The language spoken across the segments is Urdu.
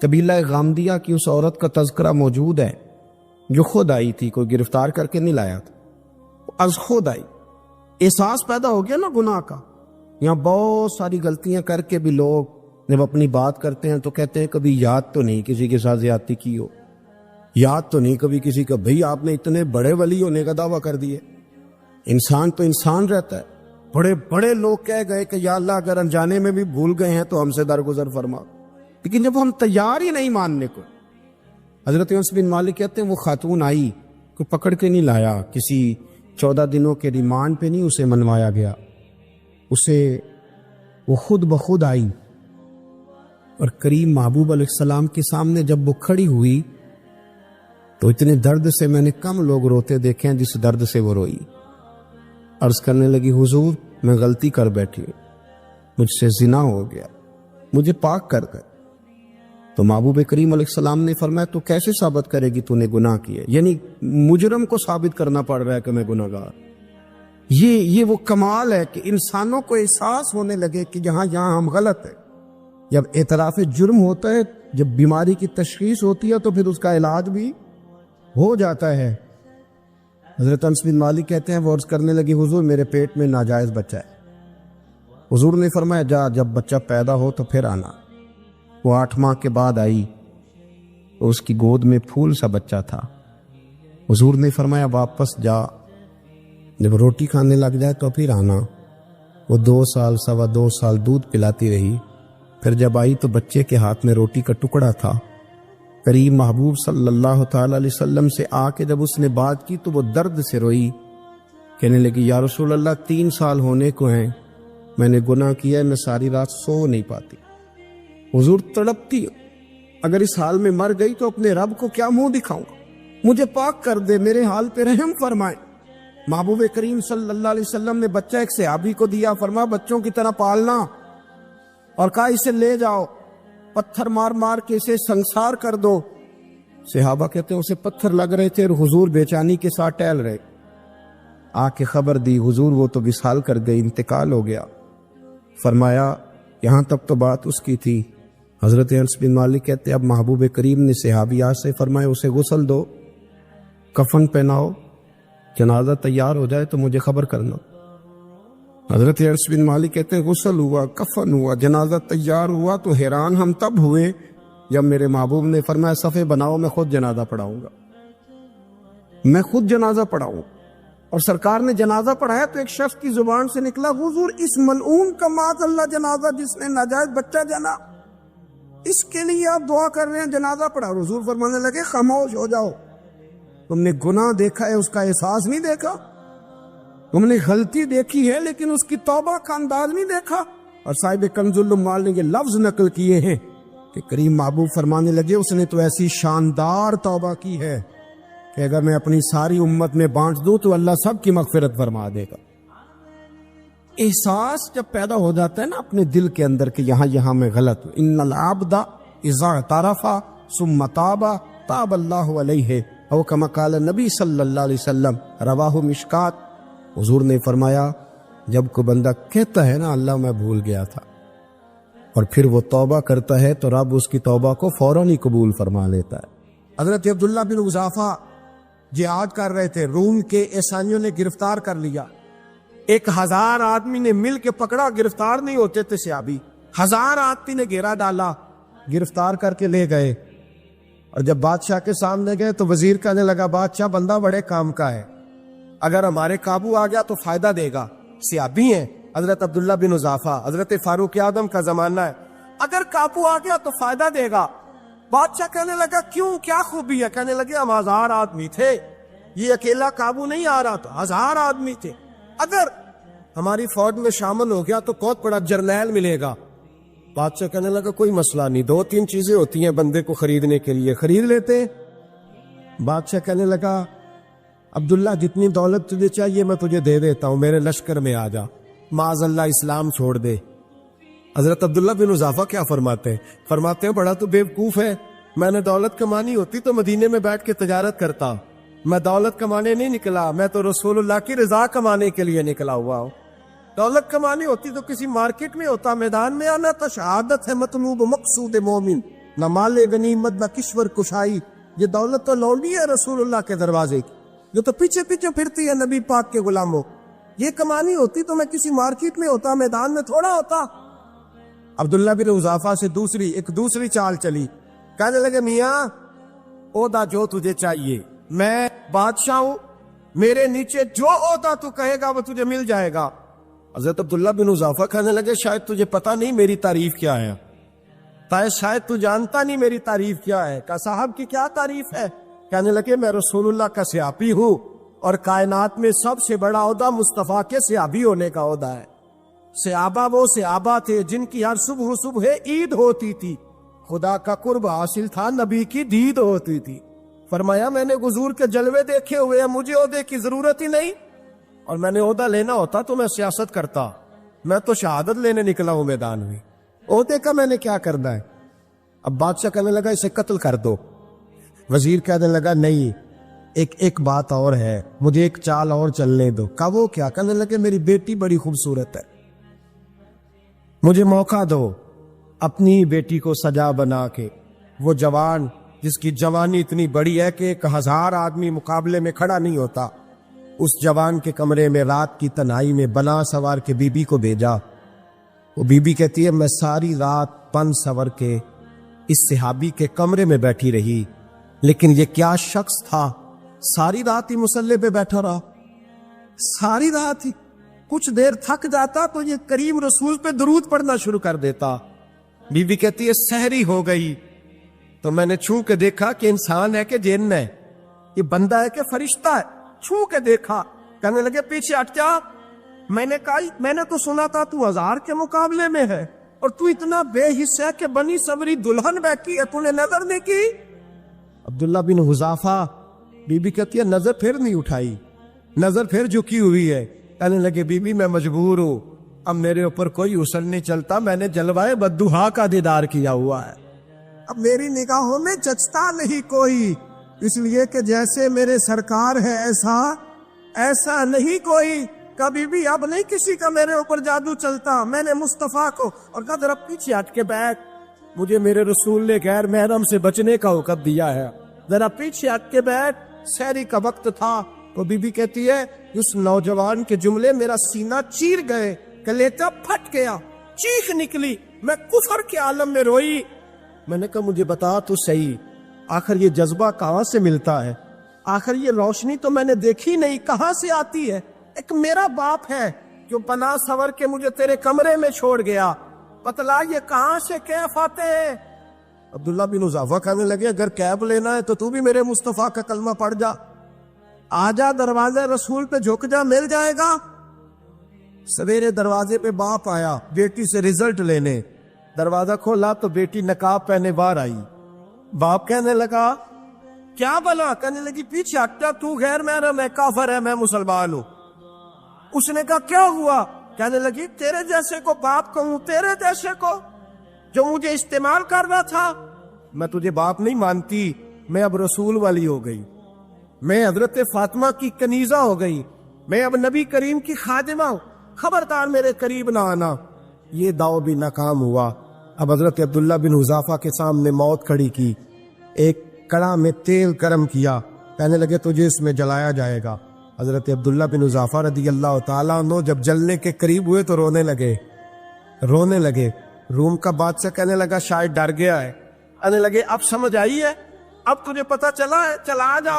قبیلہ غامدیہ کی اس عورت کا تذکرہ موجود ہے جو خود آئی تھی، کوئی گرفتار کر کے نہیں لایا تھا، از خود آئی۔ احساس پیدا ہو گیا نا گناہ کا۔ یہاں بہت ساری غلطیاں کر کے بھی لوگ جب اپنی بات کرتے ہیں تو کہتے ہیں کبھی یاد تو نہیں کسی کے ساتھ زیادتی کی ہو، یاد تو نہیں کبھی کسی کا، بھئی آپ نے اتنے بڑے ولی ہونے کا دعویٰ کر دیے۔ انسان تو انسان رہتا ہے۔ بڑے بڑے لوگ کہہ گئے کہ یا اللہ اگر انجانے میں بھی بھول گئے ہیں تو ہم سے درگزر فرما، لیکن جب ہم تیار ہی نہیں ماننے کو۔ حضرت انس بن مالک کہتے ہیں وہ خاتون آئی، کوئی پکڑ کے نہیں لایا، کسی 14 دنوں کے ریمانڈ پہ نہیں اسے منوایا گیا، اسے وہ خود بخود آئی اور کریم محبوب علیہ السلام کے سامنے جب وہ کھڑی ہوئی تو اتنے درد سے میں نے کم لوگ روتے دیکھے ہیں جس درد سے وہ روئی۔ عرض کرنے لگی حضور میں غلطی کر بیٹھی ہوں، مجھ سے زنا ہو گیا، مجھے پاک کر دے۔ تو محبوب کریم علیہ السلام نے فرمایا تو کیسے ثابت کرے گی تو نے گناہ کیے؟ یعنی مجرم کو ثابت کرنا پڑ رہا ہے کہ میں گناہ گار۔ یہ وہ کمال ہے کہ انسانوں کو احساس ہونے لگے کہ یہاں ہم غلط ہیں۔ جب اعتراف جرم ہوتا ہے، جب بیماری کی تشخیص ہوتی ہے تو پھر اس کا علاج بھی ہو جاتا ہے۔ حضرت انس بن مالک کہتے ہیں وہ عرض کرنے لگی حضور میرے پیٹ میں ناجائز بچہ ہے۔ حضور نے فرمایا جا جب بچہ پیدا ہو تو پھر آنا۔ وہ 8 ماہ کے بعد آئی تو اس کی گود میں پھول سا بچہ تھا۔ حضور نے فرمایا واپس جا، جب روٹی کھانے لگ جائے تو پھر آنا۔ وہ 2 سال 2.25 سال دودھ پلاتی رہی، پھر جب آئی تو بچے کے ہاتھ میں روٹی کا ٹکڑا تھا۔ کریم محبوب صلی اللہ تعالی علیہ وسلم سے آ کے جب اس نے بات کی تو وہ درد سے روئی، کہنے لگی یا رسول اللہ 3 سال ہونے کو ہیں، میں نے گناہ کیا ہے، میں ساری رات سو نہیں پاتی۔ حضور تڑپتی اگر اس حال میں مر گئی تو اپنے رب کو کیا منہ دکھاؤں گا، مجھے پاک کر دے، میرے حال پہ رحم فرمائے۔ محبوب کریم صلی اللہ علیہ وسلم نے بچہ ایک صحابی کو دیا، فرمایا بچوں کی طرح پالنا، اور کہا اسے لے جاؤ، پتھر مار مار کے اسے سنسار کر دو۔ صحابہ کہتے ہیں اسے پتھر لگ رہے تھے اور حضور بے چینی کے ساتھ ٹہل رہے۔ آ کے خبر دی حضور وہ تو وصال کر گئی، انتقال ہو گیا۔ فرمایا یہاں تک تو بات اس کی تھی۔ حضرت انس بن مالک کہتے اب محبوب کریم نے صحابیات سے فرمایا اسے غسل دو، کفن پہناؤ، جنازہ تیار ہو جائے تو مجھے خبر کرنا۔ حضرت انس بن مالک کہتے ہیں غسل ہوا، کفن ہوا، جنازہ تیار ہوا تو حیران ہم تب ہوئے جب میرے محبوب نے فرمایا صفے بناؤ، میں خود جنازہ پڑھاؤں گا، میں خود جنازہ پڑھاؤں۔ اور سرکار نے جنازہ پڑھایا تو ایک شخص کی زبان سے نکلا حضور اس ملعون کا معاذ اللہ جنازہ جس نے ناجائز بچہ جنا، اس کے لیے آپ دعا کر رہے ہیں، جنازہ پڑھا۔ حضور فرمانے لگے خاموش ہو جاؤ، تم نے گناہ دیکھا ہے اس کا احساس نہیں دیکھا، تم نے غلطی دیکھی ہے لیکن اس کی توبہ کا انداز نہیں دیکھا۔ اور صاحب کنز العمال نے یہ لفظ نقل کیے ہیں کہ کریم محبوب فرمانے لگے اس نے تو ایسی شاندار توبہ کی ہے کہ اگر میں اپنی ساری امت میں بانٹ دوں تو اللہ سب کی مغفرت فرما دے گا۔ احساس جب پیدا ہو جاتا ہے نا اپنے دل کے اندر کہ یہاں میں غلط ہوں، ان العبد اذا اعترف ثم تاب تاب اللہ علیہ او کما قال نبی صلی اللہ علیہ وسلم، رواہ مشکات۔ حضور نے فرمایا جب کوئی بندہ کہتا ہے نا اللہ میں بھول گیا تھا اور پھر وہ توبہ کرتا ہے تو رب اس کی توبہ کو فوراً ہی قبول فرما لیتا ہے۔ حضرت عبداللہ بن حذافہ جہاد کر رہے تھے، روم کے عیسائیوں نے گرفتار کر لیا، 1000 آدمی نے مل کے پکڑا، گرفتار نہیں ہوتے تھے صحابی، 1000 آدمی نے گھیرا ڈالا، گرفتار کر کے لے گئے۔ اور جب بادشاہ کے سامنے گئے تو وزیر کہنے لگا بادشاہ بندہ بڑے کام کا ہے، اگر ہمارے قابو آ گیا تو فائدہ دے گا۔ صحابی ہیں حضرت عبداللہ بن حذافہ، حضرت فاروق اعظم کا زمانہ ہے، اگر قابو آ گیا تو فائدہ دے گا۔ بادشاہ کہنے لگا کیوں، کیا خوبی ہے؟ کہنے لگے ہم 1000 آدمی تھے، یہ اکیلا قابو نہیں آ رہا تھا، 1000 آدمی تھے، اگر ہماری فوج میں شامل ہو گیا تو بہت بڑا جرنیل ملے گا۔ بادشاہ کہنے لگا کوئی مسئلہ نہیں، 2-3 چیزیں ہوتی ہیں بندے کو خریدنے کے لیے، خرید لیتے۔ بادشاہ کہنے لگا عبداللہ جتنی دولت تجھے چاہیے میں تجھے دے دیتا ہوں، میرے لشکر میں آ جا، معاذ اللہ اسلام چھوڑ دے۔ حضرت عبداللہ بن حذافہ کیا فرماتے ہیں بڑا تو بیوقوف ہے، میں نے دولت کمانی ہوتی تو مدینے میں بیٹھ کے تجارت کرتا، میں دولت کمانے نہیں نکلا، میں تو رسول اللہ کی رضا کمانے کے لیے نکلا ہوا ہوں، دولت کمانی ہوتی تو کسی مارکیٹ میں ہوتا، میدان میں آنا تھا، شہادت ہے مطلوب مقصود مومن، نہ مال غنیمت نہ کشور کشائی. یہ دولت تو لوٹی ہے رسول اللہ کے دروازے کی، جو تو پیچھے پیچھے پھرتی ہے نبی پاک کے غلاموں. یہ کمانی ہوتی تو میں کسی مارکیٹ میں ہوتا، میدان میں تھوڑا ہوتا. عبداللہ بن حذافہ سے ایک دوسری چال چلی. کہنے لگے میاں عہدہ جو تجھے چاہیے، میں بادشاہ ہوں، میرے نیچے جو عہدہ تو کہے گا وہ تجھے مل جائے گا. حضرت عبداللہ بن حذافہ کہنے لگے شاید تجھے پتا نہیں میری تعریف کیا ہے، شاید تو جانتا نہیں میری تعریف کیا ہے. کہا صاحب کی کیا تعریف ہے؟ کہنے لگے میں رسول اللہ کا صحابی ہوں، اور کائنات میں سب سے بڑا عہدہ مصطفیٰ کے صحابی ہونے کا عہدہ ہے. صحابہ وہ صحابہ تھے جن کی ہر صبح عید ہوتی تھی، خدا کا قرب حاصل تھا، نبی کی دید ہوتی تھی. فرمایا میں نے حضور کے جلوے دیکھے ہوئے ہیں، مجھے عہدے کی ضرورت ہی نہیں، اور میں نے عہدہ لینا ہوتا تو میں سیاست کرتا، میں تو شہادت لینے نکلا ہوں میدان میں، عہدے کا میں نے کیا کرنا ہے. اب بادشاہ کہنے لگا اسے قتل کر دو. وزیر کہنے لگا نہیں، ایک بات اور ہے، مجھے ایک چال اور چلنے دو. کہا وہ کیا؟ کہنے لگے میری بیٹی بڑی خوبصورت ہے، مجھے موقع دو اپنی بیٹی کو سجا بنا کے. وہ جوان جس کی جوانی اتنی بڑی ہے کہ 1000 آدمی مقابلے میں کھڑا نہیں ہوتا، اس جوان کے کمرے میں رات کی تنہائی میں بنا سوار کے بی بی کو بھیجا. وہ بی بی کہتی ہے میں ساری رات بن سور کے اس صحابی کے کمرے میں بیٹھی رہی، لیکن یہ کیا شخص تھا، ساری رات ہی مسلح پہ بیٹھا رہا، ساری رات ہی. کچھ دیر تھک جاتا تو یہ کریم رسول پہ درود پڑھنا شروع کر دیتا. بی بی کہتی ہے سحری ہو گئی تو میں نے چھو کے دیکھا کہ انسان ہے کہ جن ہے، یہ بندہ ہے کہ فرشتہ ہے. چھو کے دیکھا. کہنے لگے پیچھے ہٹ جا. میں نے کہا میں نے تو سنا تھا تو 1000 کے مقابلے میں ہے، اور تو اتنا بے حصہ ہے کہ بنی سوری دلہن بیٹھی ہے، تو نے نظر نہیں کی. عبداللہ بن حذافہ، بی بی کہتی ہے نظر پھر نہیں اٹھائی، نظر پھر جھکی ہوئی ہے. کہنے لگے بی بی میں مجبور ہوں، اب میرے اوپر کوئی حسن نہیں چلتا، میں نے جلوائے بددہا کا دیدار کیا ہوا ہے، اب میری نگاہوں میں جچتا نہیں کوئی، اس لیے کہ جیسے میرے سرکار ہے ایسا نہیں کوئی. کبھی بھی اب نہیں کسی کا میرے اوپر جادو چلتا. میں نے مصطفیٰ کو، اور کہا ذرا پیچھے ہٹ کے بیٹھ، مجھے میرے رسول نے غیر محرم سے بچنے کا حکم دیا ہے، ذرا پیچھے ہٹ کے بیٹھ. سحری کا وقت تھا. تو بی بی کہتی ہے اس نوجوان کے جملے میرا سینہ چیر گئے، کلیجہ پھٹ گیا، چیخ نکلی، میں کفر کے عالم میں روئی. میں نے کہا مجھے بتا تو صحیح، آخر یہ جذبہ کہاں سے ملتا ہے، آخر یہ روشنی تو میں نے دیکھی نہیں، کہاں سے آتی ہے؟ ایک میرا باپ ہے جو بنا سور کے مجھے تیرے کمرے میں چھوڑ گیا، بتلا یہ کہاں سے کیف آتے ہیں؟ عبداللہ بن حذافہ کہنے لگے اگر کیف لینا ہے تو بھی میرے مصطفیٰ کا کلمہ پڑھ جا، آجا دروازے رسول پہ جھک جا، مل جائے گا. سویرے دروازے پہ باپ آیا بیٹی سے رزلٹ لینے. دروازہ کھولا تو بیٹی نقاب پہنے باہر آئی. باپ کہنے لگا کیا بلا؟ کہنے لگی پیچھے ہٹا، تو غیر محرم ہے، کافر ہے، میں مسلمان ہوں. اس نے کہا کیا ہوا؟ کہنے لگی تیرے جیسے کو باپ کہوں، تیرے جیسے کو جو مجھے استعمال کر رہا تھا. میں تجھے باپ نہیں مانتی، میں اب رسول والی ہو گئی، میں حضرت فاطمہ کی کنیزہ ہو گئی، میں اب نبی کریم کی خادمہ ہوں، خبردار میرے قریب نہ آنا. یہ داؤ بھی ناکام ہوا. اب حضرت عبداللہ بن حذافہ کے سامنے موت کھڑی کی، ایک کڑا میں تیل گرم کیا، کہنے لگے تجھے اس میں جلایا جائے گا. حضرت عبداللہ بن حذافہ رضی اللہ تعالیٰ عنہ جب جلنے کے قریب ہوئے تو رونے لگے. روم کا بادشاہ کہنے لگا شاید ڈر گیا ہے. کہنے لگے اب سمجھ آئی ہے، اب تجھے پتا چلا ہے، چلا آ جا.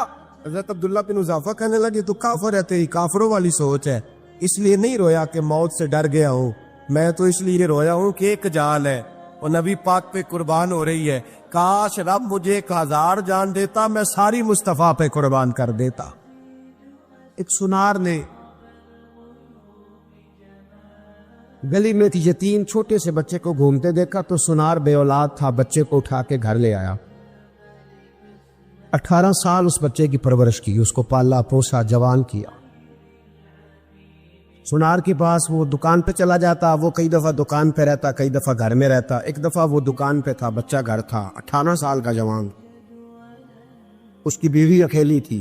حضرت عبداللہ بن حذافہ کہنے لگے تو کافر ہے، تیری کافروں والی سوچ ہے، اس لیے نہیں رویا کہ موت سے ڈر گیا ہوں، میں تو اس لیے رویا ہوں کہ ایک جان ہے وہ نبی پاک پہ قربان ہو رہی ہے. کاش رب مجھے 1000 جان دیتا، میں ساری مصطفیٰ پہ قربان کر دیتا. ایک سنار نے گلی میں یتیم چھوٹے سے بچے کو گھومتے دیکھا تو سنار بے اولاد تھا، بچے کو اٹھا کے گھر لے آیا. 18 سال اس بچے کی پرورش کی، اس کو پالا پوسا، جوان کیا. سنار کے پاس وہ دکان پہ چلا جاتا، وہ کئی دفعہ دکان پہ رہتا، کئی دفعہ گھر میں رہتا. ایک دفعہ وہ دکان پہ تھا، بچہ گھر تھا، 18 سال کا جوان. اس کی بیوی اکیلی تھی.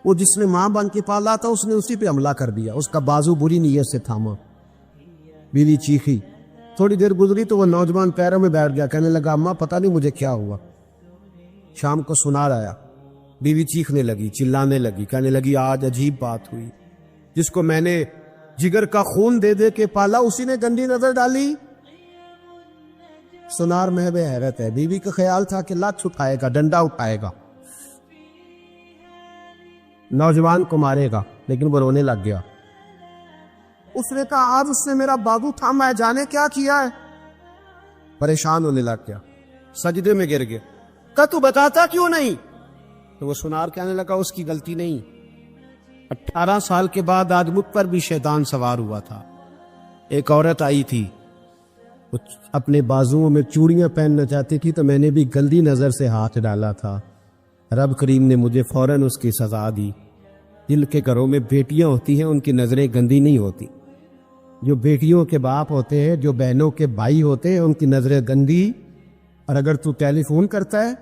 وہ جس نے ماں بن کے پالا تھا اس نے اسی پہ حملہ کر دیا، اس کا بازو بری نیت سے تھاما. بیوی چیخی، تھوڑی دیر گزری تو وہ نوجوان پیروں میں بیٹھ گیا، کہنے لگا اماں پتہ نہیں مجھے کیا ہوا۔ شام کو سنار آیا، بیوی چیخنے لگی، چلانے لگی، کہنے لگی آج عجیب بات ہوئی، جس کو میں نے جگر کا خون دے دے کے پالا اسی نے گندی نظر ڈالی۔ سنار محب حیرت ہے، بیوی کا خیال تھا کہ لات اٹھائے گا، ڈنڈا اٹھائے گا، نوجوان کو مارے گا، لیکن وہ رونے لگ گیا۔ اس نے کہا آج اس نے میرا بازو تھاما ہے، جانے کیا کیا ہے۔ پریشان ہونے لگ گیا، سجدے میں گر گیا، کہا تو بتاتا کیوں نہیں؟ تو وہ سنار کہنے لگا اس کی غلطی نہیں، 18 سال کے بعد آج مجھ پر بھی شیطان سوار ہوا تھا۔ ایک عورت آئی تھی، اپنے بازوؤں میں چوڑیاں پہننا چاہتی تھی تو میں نے بھی گندی نظر سے ہاتھ ڈالا تھا، رب کریم نے مجھے فوراً اس کی سزا دی۔ جن کے گھروں میں بیٹیاں ہوتی ہیں ان کی نظریں گندی نہیں ہوتی، جو بیٹیوں کے باپ ہوتے ہیں، جو بہنوں کے بھائی ہوتے ہیں، ان کی نظریں گندی۔ اور اگر تو ٹیلی فون کرتا ہے،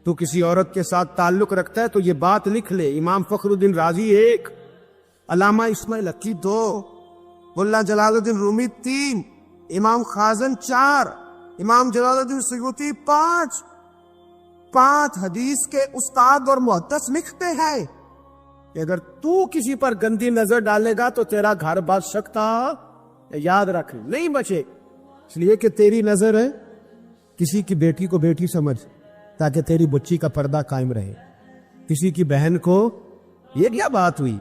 تو کسی عورت کے ساتھ تعلق رکھتا ہے، تو یہ بات لکھ لے، امام فخر الدین رازی 1، علامہ اسماعیل حقی 2، ملا جلال الدین رومی 3، امام خازن 4، امام جلال الدین سیوطی 5 حدیث کے استاد اور محدث لکھتے ہیں کہ اگر تو کسی پر گندی نظر ڈالے گا تو تیرا گھر بچ سکتا، یاد رکھ نہیں بچے، اس لیے کہ تیری نظر ہے، کسی کی بیٹی کو بیٹی سمجھ تاکہ تیری بچی کا پردہ قائم رہے، کسی کی بہن کو، یہ کیا بات ہوئی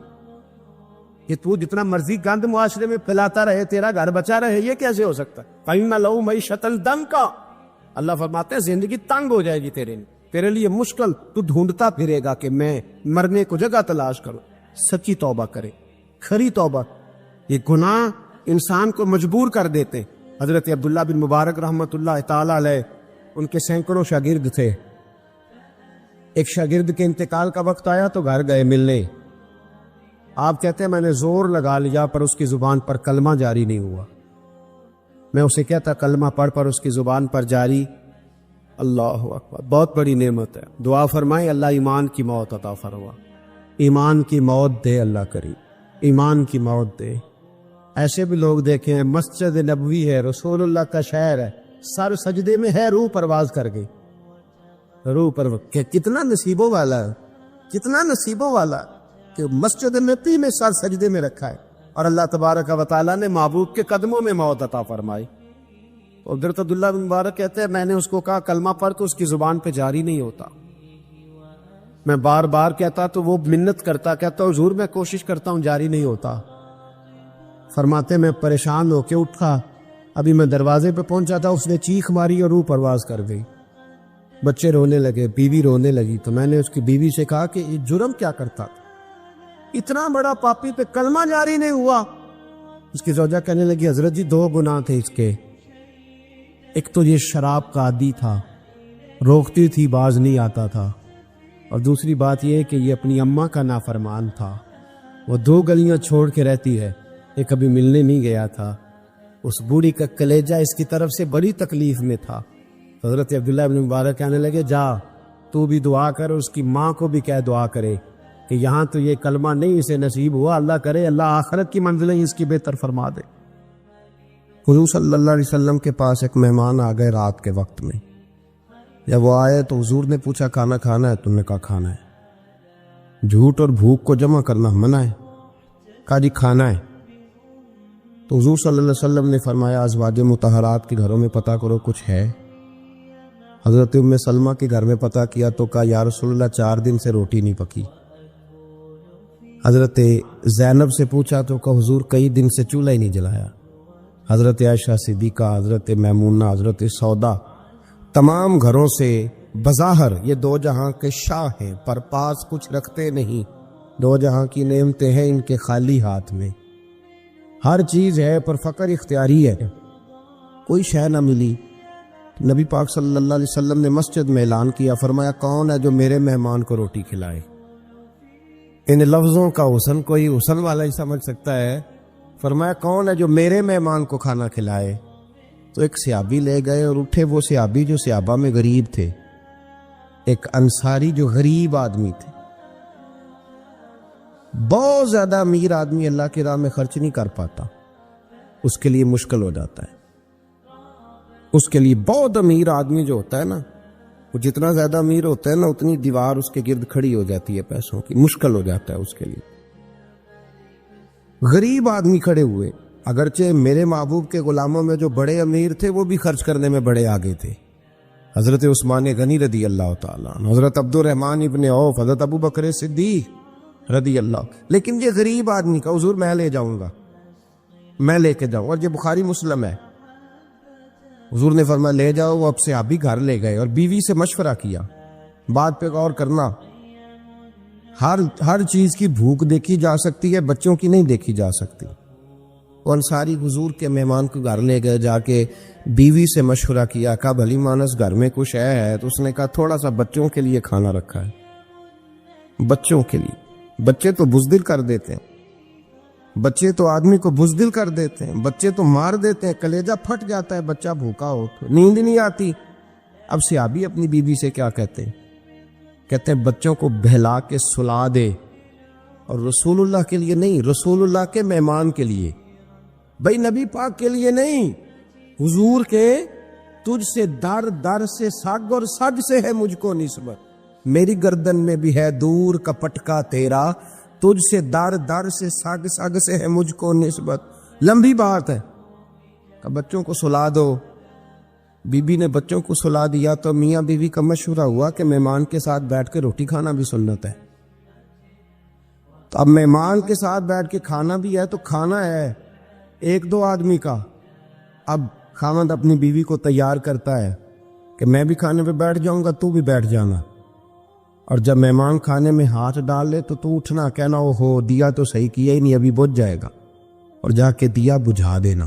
کہ تو جتنا مرضی گند معاشرے میں پھیلاتا رہے تیرا گھر بچا رہے، یہ کیسے ہو سکتا؟ فَإِنَّ لَهُ مَعِيشَةً ضَنكًا، اللہ فرماتے ہیں زندگی تنگ ہو جائے گی تیرے لیے مشکل، تو ڈھونڈتا پھرے گا کہ میں مرنے کو جگہ تلاش کروں۔ سچی توبہ کرے، کھری توبہ۔ یہ گناہ انسان کو مجبور کر دیتے۔ حضرت عبداللہ بن مبارک رحمۃ اللہ تعالی علیہ، ان کے سینکڑوں شاگرد تھے، ایک شاگرد کے انتقال کا وقت آیا تو گھر گئے ملنے، آپ کہتے ہیں میں نے زور لگا لیا پر اس کی زبان پر کلمہ جاری نہیں ہوا، میں اسے کہتا کلمہ پڑھ پر اس کی زبان پر جاری، اللہ اکبر، بہت بڑی نعمت ہے، دعا فرمائے اللہ ایمان کی موت عطا فرما، ایمان کی موت دے اللہ کریم، ایمان کی موت دے۔ ایسے بھی لوگ دیکھے ہیں، مسجد نبوی ہے، رسول اللہ کا شہر ہے، سر سجدے میں ہے، روح پرواز کر گئی، روح پر کتنا نصیبوں والا ہے، کتنا نصیبوں والا کہ مسجد نبی میں سر سجدے میں رکھا ہے، اور اللہ تبارک و تعالیٰ نے معبود کے قدموں میں موت عطا فرمائی۔ حضرت عبداللہ بن مبارک کہتے ہیں میں نے اس کو کہا کلمہ پڑھ تو اس کی زبان پہ جاری نہیں ہوتا، میں بار بار کہتا تو وہ منت کرتا، کہتا حضور میں کوشش کرتا ہوں جاری نہیں ہوتا۔ فرماتے میں پریشان ہو کے اٹھا، ابھی میں دروازے پہ پہنچا تھا، اس نے چیخ ماری اور روح پرواز کر گئی، بچے رونے لگے، بیوی رونے لگی، تو میں نے اس کی بیوی سے کہا کہ یہ جرم کیا کرتا تھا، اتنا بڑا پاپی پہ کلمہ جاری نہیں ہوا۔ اس کی زوجہ کہنے لگی حضرت جی 2 گناہ تھے اس کے، ایک تو یہ شراب کا عادی تھا، روکتی تھی باز نہیں آتا تھا، اور دوسری بات یہ کہ یہ اپنی اماں کا نافرمان تھا، وہ 2 گلیاں چھوڑ کے رہتی ہے، یہ کبھی ملنے نہیں گیا تھا، اس بوڑھی کا کلیجہ اس کی طرف سے بڑی تکلیف میں تھا۔ حضرت عبداللہ بن مبارک کہنے لگے جا تو بھی دعا کر، اس کی ماں کو بھی کہہ دعا کرے کہ یہاں تو یہ کلمہ نہیں اسے نصیب ہوا، اللہ کرے اللہ آخرت کی منزلیں اس کی بہتر فرما دے۔ حضور صلی اللہ علیہ وسلم کے پاس ایک مہمان آ گئے رات کے وقت میں، جب وہ آئے تو حضور نے پوچھا کھانا کھانا ہے؟ تم نے کہا کھانا ہے۔ جھوٹ اور بھوک کو جمع کرنا منع ہے؟ کہا جی کھانا ہے۔ تو حضور صلی اللہ علیہ وسلم نے فرمایا ازواج مطہرات کے گھروں میں پتہ کرو کچھ ہے۔ حضرت ام سلمہ کے گھر میں پتہ کیا تو کہا یا رسول اللہ 4 دن سے روٹی نہیں پکی۔ حضرت زینب سے پوچھا تو کہا حضور کئی دن سے چولہا ہی نہیں جلایا۔ حضرت عائشہ صدیقہ، حضرت میمونہ، حضرت سودا، تمام گھروں سے بظاہر یہ 2 جہاں کے شاہ ہیں، پر پاس کچھ رکھتے نہیں، 2 جہاں کی نعمتیں ہیں ان کے خالی ہاتھ میں، ہر چیز ہے پر فقر اختیاری ہے، کوئی شے نہ ملی۔ نبی پاک صلی اللہ علیہ وسلم نے مسجد میں اعلان کیا، فرمایا کون ہے جو میرے مہمان کو روٹی کھلائے؟ ان لفظوں کا حسن کوئی حسن والا ہی سمجھ سکتا ہے۔ فرمایا کون ہے جو میرے مہمان کو کھانا کھلائے؟ تو ایک صحابی لے گئے اور اٹھے، وہ صحابی جو صحابہ میں غریب تھے، ایک انصاری جو غریب آدمی تھے، بہت زیادہ امیر آدمی اللہ کی راہ میں خرچ نہیں کر پاتا، اس کے لیے مشکل ہو جاتا ہے، اس کے لیے بہت امیر آدمی جو ہوتا ہے نا، وہ جتنا زیادہ امیر ہوتا ہے نا اتنی دیوار اس کے گرد کھڑی ہو جاتی ہے پیسوں کی، مشکل ہو جاتا ہے اس کے لیے۔ غریب آدمی کھڑے ہوئے، اگرچہ میرے محبوب کے غلاموں میں جو بڑے امیر تھے وہ بھی خرچ کرنے میں بڑے آگے تھے، حضرت عثمان غنی رضی اللہ تعالیٰ عنہ، حضرت عبد الرحمن ابن عوف، حضرت ابو بکر صدیق رضی اللہ۔ لیکن یہ غریب آدمی کا حضور میں لے جاؤں گا، میں لے کے جاؤں، اور یہ بخاری مسلم ہے، حضور نے فرمایا لے جاؤ۔ وہ اب سے آپ بھی گھر لے گئے اور بیوی سے مشورہ کیا، بات پہ غور کرنا، ہر چیز کی بھوک دیکھی جا سکتی ہے، بچوں کی نہیں دیکھی جا سکتی۔ وہ انصاری حضور کے مہمان کو گھر لے گئے، جا کے بیوی سے مشورہ کیا، کہا بھلی مانس گھر میں کچھ ہے؟ تو اس نے کہا تھوڑا سا بچوں کے لیے کھانا رکھا ہے، بچوں کے لیے۔ بچے تو بزدل کر دیتے ہیں، بچے تو آدمی کو بزدل کر دیتے ہیں، بچے تو مار دیتے ہیں، کلیجہ پھٹ جاتا ہے بچہ بھوکا ہو تو، نیند نہیں آتی۔ اب صحابی اپنی بیوی سے کیا کہتے ہیں؟ کہتے ہیں بچوں کو بہلا کے سلا دے، اور رسول اللہ کے لیے نہیں، رسول اللہ کے مہمان کے لیے، بھائی نبی پاک کے لیے نہیں، حضور کے تجھ سے در در سے سگ اور سگ سے ہے مجھ کو نسبت، میری گردن میں بھی ہے دور کا پٹکا تیرا، تجھ سے در در سے سگ سگ سے ہے مجھ کو نسبت۔ لمبی بات ہے کہ بچوں کو سلا دو۔ بی بی نے بچوں کو سلا دیا تو میاں بیوی کا مشورہ ہوا کہ مہمان کے ساتھ بیٹھ کے روٹی کھانا بھی سنت ہے۔ تو اب مہمان کے ساتھ بیٹھ کے کھانا بھی ہے تو کھانا ہے ایک دو آدمی کا۔ اب خاوند اپنی بیوی کو تیار کرتا ہے کہ میں بھی کھانے پہ بیٹھ جاؤں گا، تو بھی بیٹھ جانا، اور جب مہمان کھانے میں ہاتھ ڈال لے تو اٹھنا، کہنا او ہو دیا تو صحیح کیا ہی نہیں، ابھی بجھ جائے گا، اور جا کے دیا بجھا دینا۔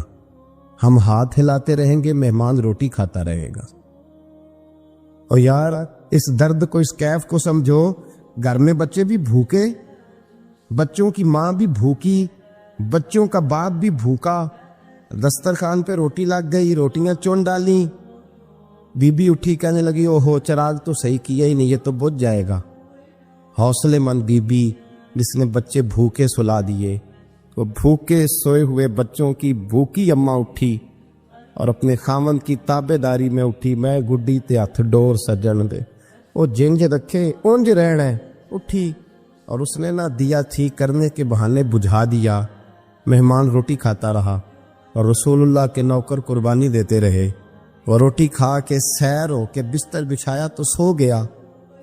ہم ہاتھ ہلاتے رہیں گے، مہمان روٹی کھاتا رہے گا۔ اور یار اس درد کو، اس کیف کو سمجھو، گھر میں بچے بھی بھوکے، بچوں کی ماں بھی بھوکی، بچوں کا باپ بھی بھوکا، دسترخوان پہ روٹی لگ گئی، روٹیاں چون ڈالی، بی بی اٹھی کہنے لگی او ہو چراغ تو صحیح کیا ہی نہیں، یہ تو بجھ جائے گا۔ حوصلے مند بی بی جس نے بچے بھوکے سلا دیے، وہ بھوکے سوئے ہوئے بچوں کی بھوکی اماں اٹھی اور اپنے خاوند کی تابے داری میں اٹھی، میں گڈی تے ہاتھ ڈور سجن دے، وہ جنج رکھے اونج رہنا ہے، اٹھی اور اس نے نہ دیا ٹھیک کرنے کے بہانے بجھا دیا۔ مہمان روٹی کھاتا رہا اور رسول اللہ کے نوکر قربانی دیتے رہے، وہ روٹی کھا کے سیر ہو کے بستر بچھایا تو سو گیا۔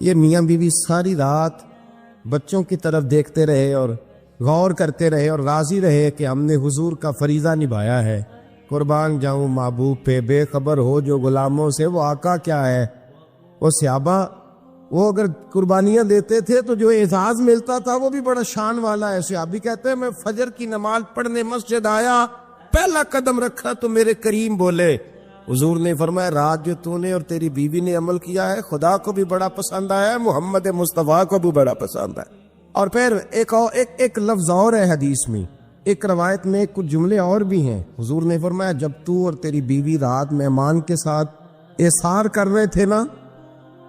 یہ میاں بیوی ساری رات بچوں کی طرف دیکھتے رہے اور غور کرتے رہے اور راضی رہے کہ ہم نے حضور کا فریضہ نبھایا ہے۔ قربان جاؤں محبوب پہ، بے خبر ہو جو غلاموں سے وہ آقا کیا ہے۔ وہ صحابہ وہ اگر قربانیاں دیتے تھے تو جو اعزاز ملتا تھا وہ بھی بڑا شان والا ہے۔ صحابی کہتے ہیں میں فجر کی نماز پڑھنے مسجد آیا، پہلا قدم رکھا تو میرے کریم بولے، حضور نے فرمایا رات جو تو نے اور تیری بیوی نے عمل کیا ہے خدا کو بھی بڑا پسند آیا ہے، محمد مصطفیٰ کو بھی بڑا پسند ہے۔ اور پھر ایک لفظ اور ہے حدیث میں، ایک روایت میں کچھ جملے اور بھی ہیں۔ حضور نے فرمایا جب تو اور تیری بیوی رات مہمان کے ساتھ احسار کر رہے تھے نا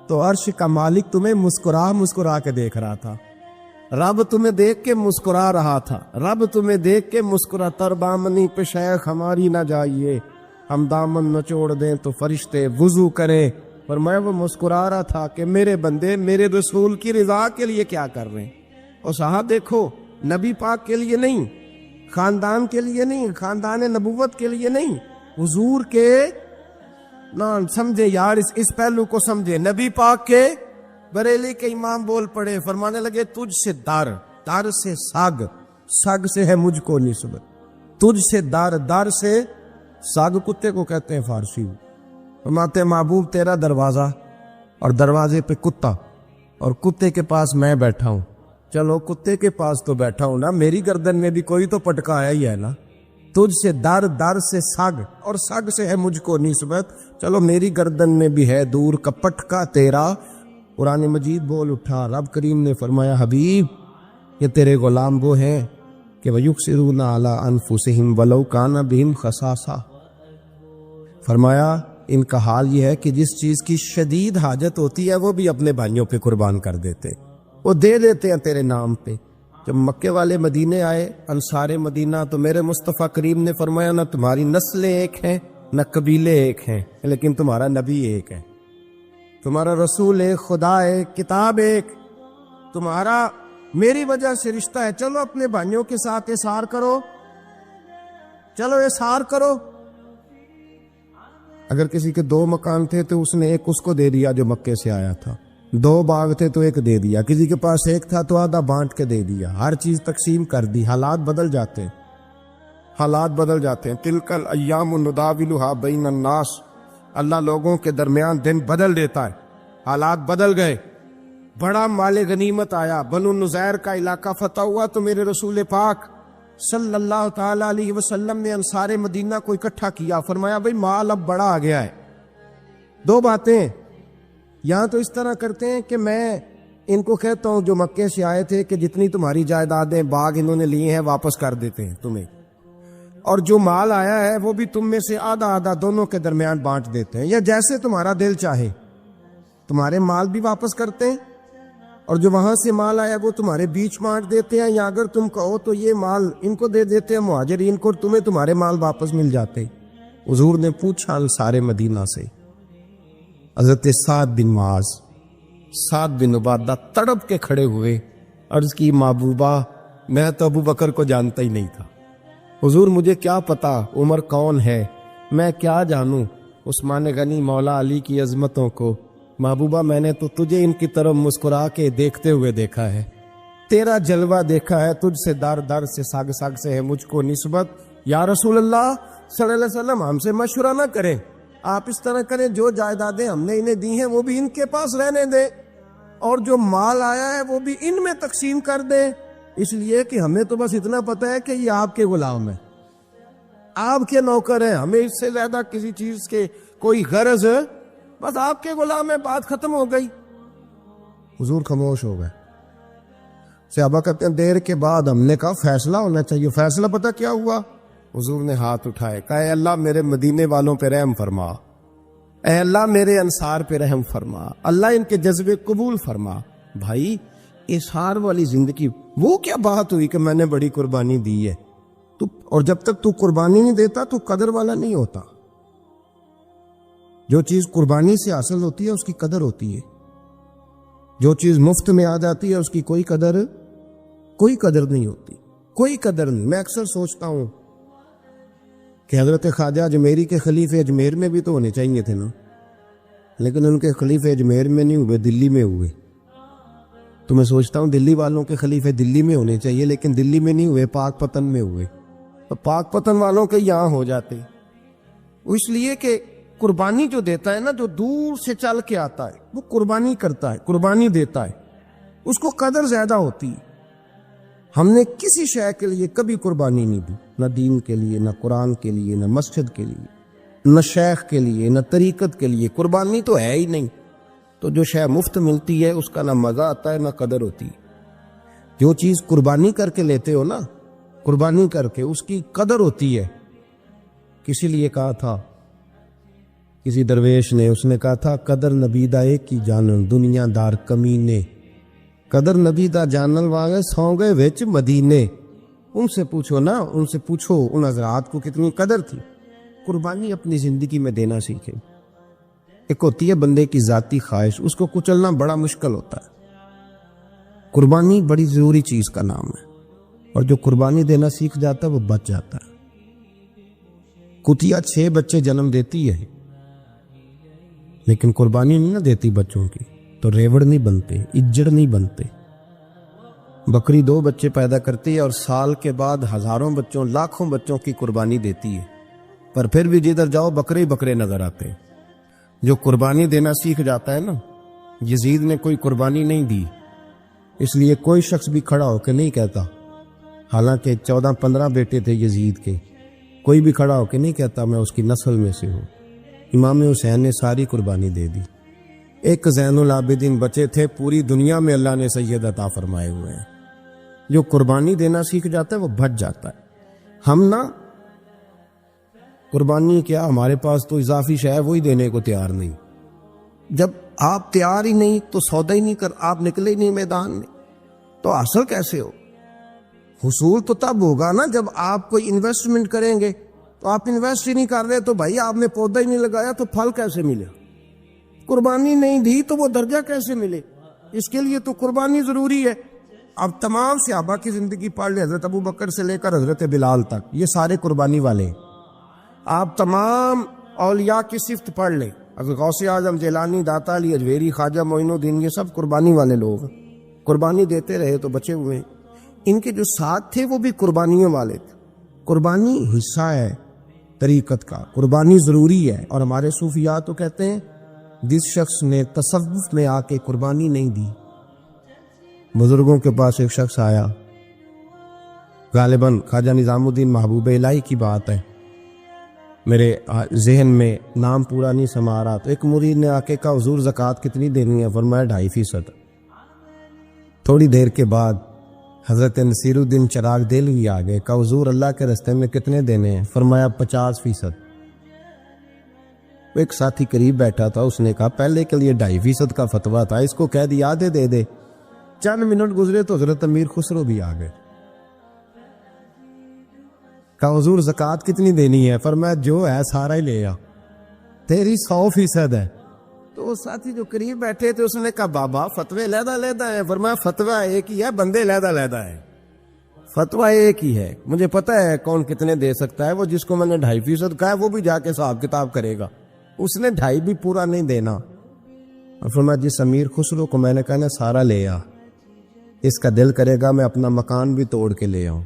تو عرش کا مالک تمہیں مسکرا کے دیکھ رہا تھا، رب تمہیں دیکھ کے مسکرا رہا تھا، رب تمہیں دیکھ کے مسکرا، تر بامنی پہ شیخ ہماری نہ جائیے، ہم دامن نچوڑ دیں تو فرشتے وضو کریں۔ فرمایا وہ مسکرا رہا تھا کہ میرے بندے میرے رسول کی رضا کے لیے کیا کر رہے ہیں۔ اور صاحب دیکھو، نبی پاک کے لیے نہیں، خاندان کے لیے نہیں، خاندان نبوت کے لیے نہیں، حضور کے نہ سمجھے یار، اس پہلو کو سمجھے۔ نبی پاک کے بریلی کے امام بول پڑے، فرمانے لگے تجھ سے در سے سگ سے ہے مجھ کو نسبت، تجھ سے در سے ساگ کتے کو کہتے ہیں فارسی میں۔ فرماتے محبوب تیرا دروازہ اور دروازے پہ کتا، اور کتے کے پاس میں بیٹھا ہوں، چلو کتے کے پاس تو بیٹھا ہوں نا، میری گردن میں بھی کوئی تو پٹکا آیا ہی ہے نا۔ تجھ سے در سے سگ اور سگ سے ہے مجھ کو نسبت، چلو میری گردن میں بھی ہے دور کا پٹکا تیرا۔ قرآن مجید بول اٹھا، رب کریم نے فرمایا حبیب یہ تیرے غلام وہ ہیں کہ وَيُقْصِرُونَ عَلَىٰ أَنفُسِهِمْ وَلَوْ كَانَ بِهِمْ خَصَاصَةٌ، فرمایا ان کا حال یہ ہے کہ جس چیز کی شدید حاجت ہوتی ہے وہ بھی اپنے بھائیوں پہ قربان کر دیتے، وہ دے دیتے ہیں تیرے نام پہ۔ جب مکے والے مدینے آئے انصار مدینہ تو میرے مصطفیٰ کریم نے فرمایا نہ تمہاری نسلیں ایک ہیں نہ قبیلے ایک ہیں، لیکن تمہارا نبی ایک ہے، تمہارا رسول ایک، خدا ایک، کتاب ایک، تمہارا میری وجہ سے رشتہ ہے۔ چلو اپنے بھائیوں کے ساتھ احسار کرو، چلو احسار کرو۔ اگر کسی کے 2 مکان تھے تو اس نے ایک اس کو دے دیا جو مکے سے آیا تھا، 2 باغ تھے تو ایک دے دیا، کسی کے پاس ایک تھا تو آدھا بانٹ کے دے دیا، ہر چیز تقسیم کر دی۔ حالات بدل جاتے ہیں، حالات بدل جاتے ہیں۔ تلک الایام نداولها بین الناس، اللہ لوگوں کے درمیان دن بدل دیتا ہے، حالات بدل گئے۔ بڑا مال غنیمت آیا، بنو نذیر کا علاقہ فتح ہوا تو میرے رسول پاک صلی اللہ تعالی علیہ وسلم نے انصار مدینہ کو اکٹھا کیا، فرمایا بھئی مال اب بڑا آ گیا ہے۔ 2 باتیں، یہاں تو اس طرح کرتے ہیں کہ میں ان کو کہتا ہوں جو مکے سے آئے تھے کہ جتنی تمہاری جائیدادیں باغ انہوں نے لیے ہیں واپس کر دیتے ہیں تمہیں، اور جو مال آیا ہے وہ بھی تم میں سے آدھا آدھا دونوں کے درمیان بانٹ دیتے ہیں، یا جیسے تمہارا دل چاہے تمہارے مال بھی واپس کرتے ہیں، اور جو وہاں سے مال آیا وہ تمہارے بیچ بانٹ دیتے ہیں، یا اگر تم کہو تو یہ مال ان کو دے دیتے ہیں مہاجرین کو، تمہیں تمہارے مال واپس مل جاتے۔ حضور نے پوچھا انصار مدینہ سے، حضرت سعد بن معاذ، سعد بن عبادہ تڑپ کے کھڑے ہوئے، عرض کی محبوبہ میں تو ابو بکر کو جانتا ہی نہیں تھا، حضور مجھے کیا پتا عمر کون ہے، میں کیا جانوں عثمان غنی مولا علی کی عظمتوں کو، محبوبہ میں نے تو تجھے ان کی طرف مسکرا کے دیکھتے ہوئے دیکھا ہے، تیرا جلوہ دیکھا ہے، تجھ سے در در سے ساگ ساگ سے ہے مجھ کو نسبت، یا رسول اللہ صلی اللہ علیہ وسلم ہم سے مشورہ نہ کریں، آپ اس طرح کریں جو جائیدادیں ہم نے انہیں دی ہیں وہ بھی ان کے پاس رہنے دیں، اور جو مال آیا ہے وہ بھی ان میں تقسیم کر دیں، اس لیے کہ ہمیں تو بس اتنا پتہ ہے کہ یہ آپ کے غلام ہیں، آپ کے نوکر ہیں، ہمیں اس سے زیادہ کسی چیز کے کوئی غرض ہے، بس آپ کے غلام ہے، بات ختم ہو گئی۔ حضور خاموش ہو گئے۔ صحابہ کہتے ہیں دیر کے بعد ہم نے کہا فیصلہ ہونا چاہیے، فیصلہ پتہ کیا ہوا؟ حضور نے ہاتھ اٹھائے، کہا اے اللہ میرے مدینے والوں پہ رحم فرما، اے اللہ میرے انصار پہ رحم فرما، اللہ ان کے جذبے قبول فرما۔ بھائی اظہار والی زندگی، وہ کیا بات ہوئی کہ میں نے بڑی قربانی دی ہے تو، اور جب تک تو قربانی نہیں دیتا تو قدر والا نہیں ہوتا۔ جو چیز قربانی سے حاصل ہوتی ہے اس کی قدر ہوتی ہے، جو چیز مفت میں آ جاتی ہے اس کی کوئی قدر نہیں ہوتی، کوئی قدر نہیں۔ میں اکثر سوچتا ہوں کہ حضرت خواجہ اجمیری کے خلیفے اجمیر میں بھی تو ہونے چاہیے تھے نا، لیکن ان کے خلیفے اجمیر میں نہیں ہوئے، دلی میں ہوئے۔ تو میں سوچتا ہوں دلی والوں کے خلیفے دلی میں ہونے چاہیے، لیکن دلی میں نہیں ہوئے، پاک پتن میں ہوئے، تو پاک پتن والوں کے یہاں ہو جاتے۔ اس لیے کہ قربانی جو دیتا ہے نا، جو دور سے چل کے آتا ہے وہ قربانی کرتا ہے، قربانی دیتا ہے، اس کو قدر زیادہ ہوتی ہے۔ ہم نے کسی شے کے لیے کبھی قربانی نہیں دی، نہ دین کے لیے، نہ قرآن کے لیے، نہ مسجد کے لیے، نہ شیخ کے لیے، نہ طریقت کے لیے، قربانی تو ہے ہی نہیں۔ تو جو شے مفت ملتی ہے اس کا نہ مزہ آتا ہے نہ قدر ہوتی ہے۔ جو چیز قربانی کر کے لیتے ہو نا، قربانی کر کے، اس کی قدر ہوتی ہے۔ کسی لیے کہا تھا کسی درویش نے، اس نے کہا تھا قدر نبی دا ایک کی جانن دنیا دار کمینے، قدر نبی دا جانن واگے سو گئے وچ مدینے۔ ان سے پوچھو نا، ان سے پوچھو ان حضرات کو کتنی قدر تھی۔ قربانی اپنی زندگی میں دینا سیکھے۔ ایک ہوتی ہے بندے کی ذاتی خواہش، اس کو کچلنا بڑا مشکل ہوتا ہے۔ قربانی بڑی ضروری چیز کا نام ہے، اور جو قربانی دینا سیکھ جاتا ہے وہ بچ جاتا ہے۔ کتیا 6 بچے جنم دیتی ہے لیکن قربانی نہیں نہ دیتی بچوں کی، تو ریوڑ نہیں بنتے، اجڑ نہیں بنتے۔ بکری 2 بچے پیدا کرتی ہے اور سال کے بعد ہزاروں بچوں، لاکھوں بچوں کی قربانی دیتی ہے، پر پھر بھی جدھر جاؤ بکرے ہی بکرے نظر آتے ہیں۔ جو قربانی دینا سیکھ جاتا ہے نا، یزید نے کوئی قربانی نہیں دی، اس لیے کوئی شخص بھی کھڑا ہو کے نہیں کہتا، حالانکہ 14-15 بیٹے تھے یزید کے، کوئی بھی کھڑا ہو کے نہیں کہتا میں اس کی نسل میں سے ہوں۔ امام حسین نے ساری قربانی دے دی۔ ایک زین العابدین بچے تھے، پوری دنیا میں اللہ نے سید عطا فرمائے ہوئے ہیں۔ جو قربانی دینا سیکھ جاتا ہے وہ بچ جاتا ہے۔ ہم نا قربانی کیا، ہمارے پاس تو اضافی شے ہے وہی دینے کو تیار نہیں۔ جب آپ تیار ہی نہیں تو سودا ہی نہیں کر، آپ نکلے ہی نہیں میدان میں، تو حاصل کیسے ہو؟ حصول تو تب ہوگا نا جب آپ کوئی انویسٹمنٹ کریں گے، تو آپ انویسٹ ہی نہیں کر رہے تو بھائی آپ نے پودا ہی نہیں لگایا تو پھل کیسے ملے؟ قربانی نہیں دی تو وہ درجہ کیسے ملے؟ اس کے لیے تو قربانی ضروری ہے۔ اب تمام صحابہ کی زندگی پڑھ لیں، حضرت ابو بکر سے لے کر حضرت بلال تک، یہ سارے قربانی والے ہیں۔ آپ تمام اولیاء کی صفت پڑھ لیں، حضرت غوث اعظم، جیلانی، داتا علی اجویری، خواجہ معین الدین، یہ سب قربانی والے لوگ ہیں۔ قربانی دیتے رہے تو بچے ہوئے ہیں۔ ان کے جو ساتھ تھے وہ بھی قربانیوں والے تھے۔ قربانی حصہ ہے طریقت کا، قربانی ضروری ہے۔ اور ہمارے صوفیاء تو کہتے ہیں جس شخص نے تصوف میں آ کے قربانی نہیں دی، بزرگوں کے پاس ایک شخص آیا، غالباً خواجہ نظام الدین محبوب الہی کی بات ہے، میرے ذہن میں نام پورا نہیں سما رہا، تو ایک مرید نے آ کے کہا حضور زکوٰۃ کتنی دینی ہے؟ فرمایا 2.5%۔ تھوڑی دیر کے بعد حضرت نصیر الدین چراغ دہلوی آ گئے، کہا حضور اللہ کے راستے میں کتنے دینے ہیں؟ فرمایا 50%۔ ایک ساتھی قریب بیٹھا تھا، اس نے کہا پہلے کے لیے 2.5% کا فتویٰ تھا، اس کو کہہ دیا دے دے۔ چند منٹ گزرے تو حضرت امیر خسرو بھی آ گئے، کہا حضور زکوٰۃ کتنی دینی ہے؟ فرمایا جو ہے سارا ہی لے آ، تیری 100% ہے۔ تو وہ ساتھی جو قریب بیٹھے تھے اس نے کہا بابا فتوے علیحدہ ہیں۔ فرمایا فتویٰ ایک ہی ہے، بندے علیحدہ ہے، فتویٰ ایک ہی ہے، مجھے پتہ ہے کون کتنے دے سکتا ہے، وہ جس کو میں نے 2.5% کہا ہے وہ بھی جا کے حساب کتاب کرے گا، اس نے 2.5 بھی پورا نہیں دینا۔ اور فرمایا جس امیر خسرو کو میں نے کہا نا سارا لے آ، اس کا دل کرے گا میں اپنا مکان بھی توڑ کے لے آؤں۔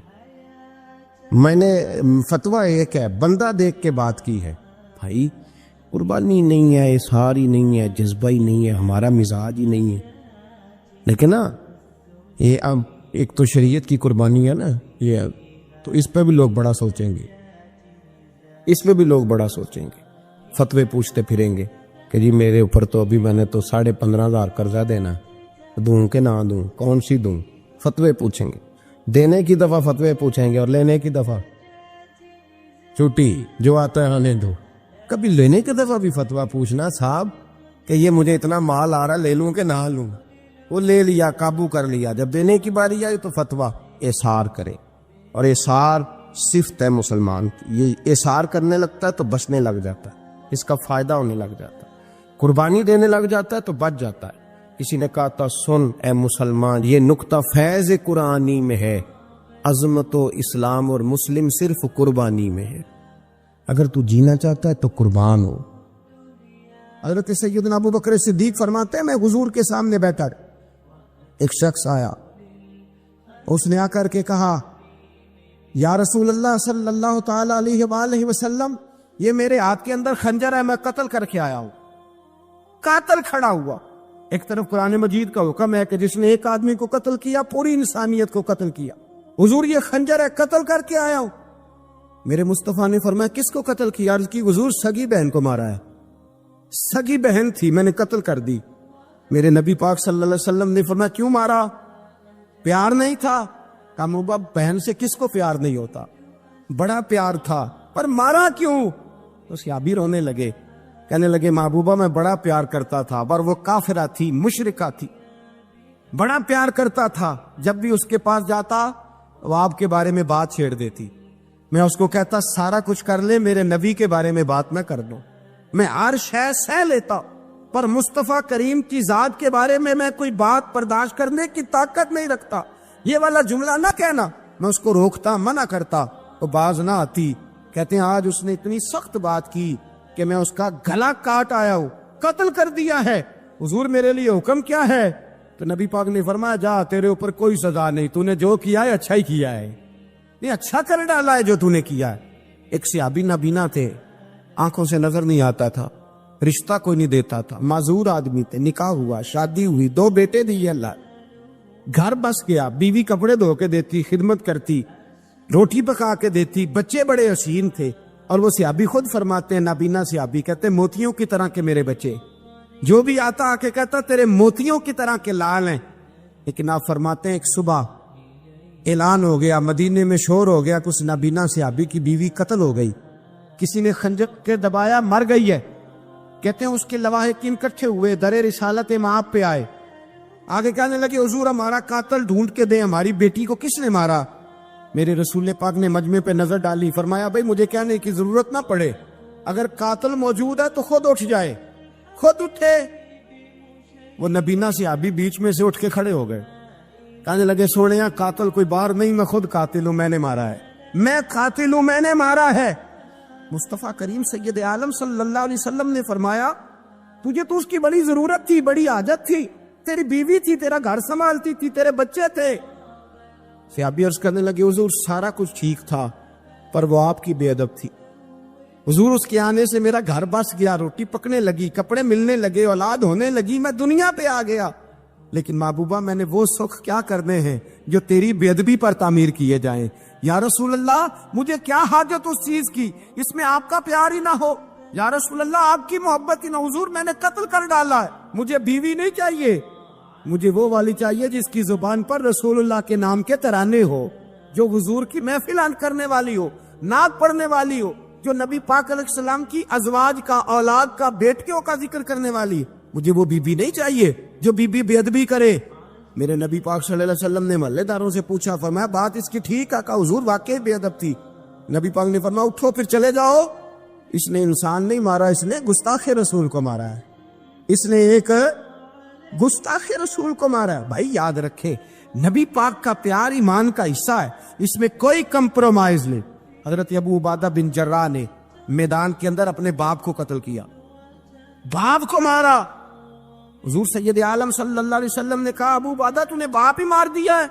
میں نے فتویٰ ایک ہے، بندہ دیکھ کے بات کی ہے۔ بھائی قربانی نہیں ہے، اظہار ہی نہیں ہے، جذبہ ہی نہیں ہے، ہمارا مزاج ہی نہیں ہے۔ لیکن نا یہ اب ایک تو شریعت کی قربانی ہے نا، یہ تو اس پہ بھی لوگ بڑا سوچیں گے، اس پہ بھی لوگ بڑا سوچیں گے، فتوے پوچھتے پھریں گے کہ جی میرے اوپر تو ابھی میں نے تو 15,500 قرضہ دینا، دوں کہ نہ دوں، کون سی دوں؟ فتوے پوچھیں گے، دینے کی دفعہ فتوے پوچھیں گے اور لینے کی دفعہ چھٹی، جو آتا ہے آنے دو۔ کبھی لینے کی دفعہ بھی فتویٰ پوچھنا صاحب کہ یہ مجھے اتنا مال آ رہا لے لوں کہ نہ لوں، وہ لے لیا، قابو کر لیا، جب دینے کی باری آئی تو فتویٰ احصار کرے۔ اور احصار صفت ہے مسلمان کی، یہ احصار کرنے لگتا ہے تو بچنے لگ جاتا ہے، اس کا فائدہ ہونے لگ جاتا ہے، قربانی دینے لگ جاتا ہے تو بچ جاتا ہے۔ کسی نے کہا تھا سن اے مسلمان، یہ نقطہ فیض قرآنی میں ہے، عظمت و اسلام اور مسلم صرف قربانی میں ہے۔ اگر تو جینا چاہتا ہے تو قربان ہو۔ حضرت سیدنا ابو بکر صدیق فرماتے ہیں میں حضور کے سامنے بیٹھا، ایک شخص آیا، اس نے آ کر کے کہا یا رسول اللہ صلی اللہ تعالی علیہ وآلہ وسلم، یہ میرے ہاتھ کے اندر خنجر ہے، میں قتل کر کے آیا ہوں۔ قاتل کھڑا ہوا، ایک طرف قرآن مجید کا حکم ہے کہ جس نے ایک آدمی کو قتل کیا پوری انسانیت کو قتل کیا، حضور یہ خنجر ہے، قتل کر کے آیا ہوں۔ میرے مصطفیٰ نے فرمایا کس کو قتل کیا؟ عرض کی حضور سگی بہن کو مارا ہے، سگی بہن تھی میں نے قتل کر دی۔ میرے نبی پاک صلی اللہ علیہ وسلم نے فرمایا کیوں مارا؟ پیار نہیں تھا؟ کہا موبا بہن سے کس کو پیار نہیں ہوتا، بڑا پیار تھا، پر مارا کیوں؟ تو صحابی رونے لگے، کہنے لگے محبوبہ میں بڑا پیار کرتا تھا، پر وہ کافرہ تھی، مشرکہ تھی، بڑا پیار کرتا تھا، جب بھی اس کے پاس جاتا وہ آپ کے بارے میں بات چھیڑ دیتی، میں اس کو کہتا سارا کچھ کر لے میرے نبی کے بارے میں بات میں کر دوں، میں ہر شے سہ لیتا، پر مصطفیٰ کریم کی ذات کے بارے میں کوئی بات برداشت کرنے کی طاقت نہیں رکھتا، یہ والا جملہ نہ کہنا۔ میں اس کو روکتا، منع کرتا، وہ باز نہ آتی۔ کہتے ہیں آج اس نے اتنی سخت بات کی کہ میں اس کا گلا کاٹ آیا ہوں، قتل کر دیا ہے۔ حضور میرے لیے حکم کیا ہے؟ تو نبی پاک نے فرمایا جا، تیرے اوپر کوئی سزا نہیں، تو نے جو کیا ہے اچھا ہی کیا ہے، نہیں اچھا کر ڈالا ہے جو تو نے کیا ہے۔ ایک صحابی نابینا تھے، آنکھوں سے نظر نہیں آتا تھا، رشتہ کوئی نہیں دیتا تھا، معذور آدمی تھے، نکاح ہوا، شادی ہوئی، 2 بیٹے دیے اللہ، گھر بس گیا، بیوی کپڑے دھو کے دیتی، خدمت کرتی، روٹی پکا کے دیتی، بچے بڑے حسین تھے۔ اور وہ صحابی خود فرماتے ہیں، نابینا صحابی کہتے ہیں موتیوں کی طرح کے میرے بچے، جو بھی آتا آ کے کہتا تیرے موتیوں کی طرح کے لال ہیں۔ لیکن آپ فرماتے ہیں ایک صبح اعلان ہو گیا، مدینے میں شور ہو گیا، کچھ نابینا صحابی کی بیوی قتل ہو گئی، کسی نے خنجر کے دبایا، مر گئی ہے۔ کہتے ہیں اس کے لواحقین اکٹھے ہوئے، در رسالت امام پہ آئے، آگے کہنے لگے حضور ہمارا قاتل ڈھونڈ کے دیں، ہماری بیٹی کو کس نے مارا؟ میرے رسول پاک نے مجمع پہ نظر ڈالی، فرمایا بھائی مجھے کہنے کی ضرورت نہ پڑے، اگر قاتل موجود ہے تو خود اٹھ جائے۔ خود اٹھے، وہ نبینا صحابی بیچ میں سے اٹھ کے کھڑے ہو گئے، کہنے لگے سوڑیاں قاتل کوئی باہر نہیں، میں خود قاتل ہوں، میں نے مارا ہے، میں قاتل ہوں، میں نے مارا ہے۔ مصطفیٰ کریم سید عالم صلی اللہ علیہ وسلم نے فرمایا تجھے تو اس کی بڑی ضرورت تھی، بڑی حاجت تھی، تیری بیوی تھی، تیرا گھر سنبھالتی تھی، تیرے بچے تھے۔ صحابی عرض کرنے لگے حضور سارا کچھ ٹھیک تھا پر وہ آپ کی بے ادب تھی حضور، اس کے آنے سے میرا گھر بس گیا، روٹی پکنے لگی، کپڑے ملنے لگے، اولاد ہونے لگی، میں دنیا پہ آ گیا، لیکن محبوبہ میں نے وہ سکھ کیا کرنے ہیں جو تیری بے ادبی پر تعمیر کیے جائیں۔ یا رسول اللہ مجھے کیا حاجت اس چیز کی، اس میں آپ کا پیار ہی نہ ہو، یا رسول اللہ آپ کی محبت ہی نہ، حضور میں نے قتل کر ڈالا ہے، مجھے بیوی نہیں چاہیے، مجھے وہ والی چاہیے جس کی زبان پر رسول اللہ کے نام کے ترانے ہو، جو حضور کی محفل کرنے والی ہو، نعت پڑھنے والی ہو، جو نبی پاک علیہ السلام کی ازواج کا، اولاد کا، بیٹیوں کا ذکر کرنے والی، مجھے وہ بیوی نہیں چاہیے جو بیوی بے ادبی کرے۔ میرے نبی پاک صلی اللہ علیہ وسلم نے محلے داروں سے پوچھا، فرمایا بات اس کی ٹھیک ہے؟ کہا حضور واقعی بے ادب تھی۔ نبی پاک نے فرمایا اٹھو پھر چلے جاؤ، اس نے انسان نہیں مارا، اس نے گستاخ رسول کو مارا ہے، اس نے ایک گستاخ رسول کو مارا ہے۔ بھائی یاد رکھے نبی پاک کا پیار ایمان کا حصہ ہے، اس میں کوئی کمپرومائز نہیں۔ حضرت ابو عبادہ بن جراح نے میدان کے اندر اپنے باپ کو قتل کیا، باپ کو مارا۔ حضور سید عالم صلی اللہ علیہ وسلم نے کہا ابو عبادہ تو نے باپ ہی مار دیا ہے؟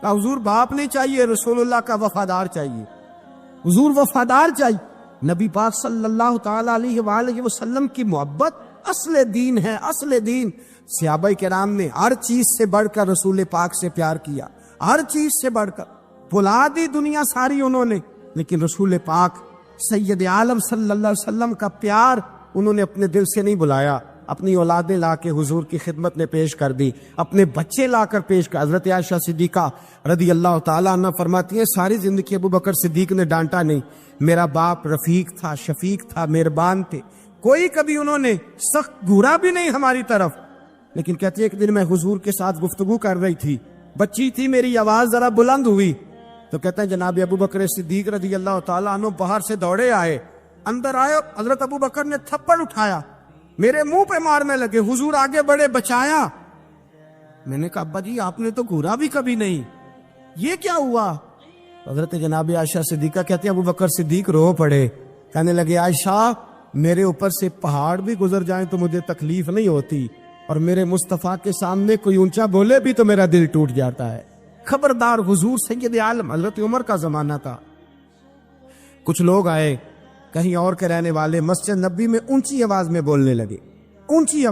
کہا حضور باپ نہیں چاہیے، رسول اللہ کا وفادار چاہیے، حضور وفادار چاہیے۔ نبی پاک صلی اللہ تعالی علیہ وآلہ وسلم کی محبت اصل دین ہے، اصل دین۔ صحابہ کرام نے ہر چیز سے بڑھ کر رسول پاک سے پیار کیا، ہر چیز سے بڑھ کر، بھلا دی دنیا ساری انہوں نے، لیکن رسول پاک سید عالم صلی اللہ علیہ وسلم کا پیار انہوں نے اپنے دل سے نہیں بلایا، اپنی اولادیں لا کے حضور کی خدمت میں پیش کر دی، اپنے بچے لا کر پیش کر۔ حضرت عائشہ صدیقہ رضی اللہ تعالیٰ عنہ فرماتی ہیں ساری زندگی ابو بکر صدیق نے ڈانٹا نہیں، میرا باپ رفیق تھا، شفیق تھا، مہربان تھے، کوئی کبھی انہوں نے سخت گھورا بھی نہیں ہماری طرف۔ لیکن کہتی ہے ایک دن میں حضور کے ساتھ گفتگو کر رہی تھی، بچی تھی، میری آواز ذرا بلند ہوئی تو کہتے ہیں جناب ابو بکر صدیق رضی اللہ تعالیٰ عنہ باہر سے دوڑے آئے، اندر آئے، حضرت ابو بکر نے تھپڑ اٹھایا، میرے منہ پہ مارنے لگے، حضور آگے بڑھے، بچایا۔ میں نے کہا ابا جی آپ نے تو گھورا بھی کبھی نہیں، یہ کیا ہوا؟ حضرت جناب عائشہ صدیقہ کہتے ہیں ابو بکر صدیق رو پڑے، کہنے لگے عائشہ میرے اوپر سے پہاڑ بھی گزر جائیں تو مجھے تکلیف نہیں ہوتی، اور میرے مصطفیٰ کے سامنے کوئی اونچا بولے بھی تو میرا دل ٹوٹ جاتا ہے۔ خبردار، حضور سید عالم، حضرت عمر کا زمانہ تھا، کچھ لوگ آئے کہیں اور کے رہنے والے، مسجد نبی میں اونچی آواز میں بولنے لگے، اونچی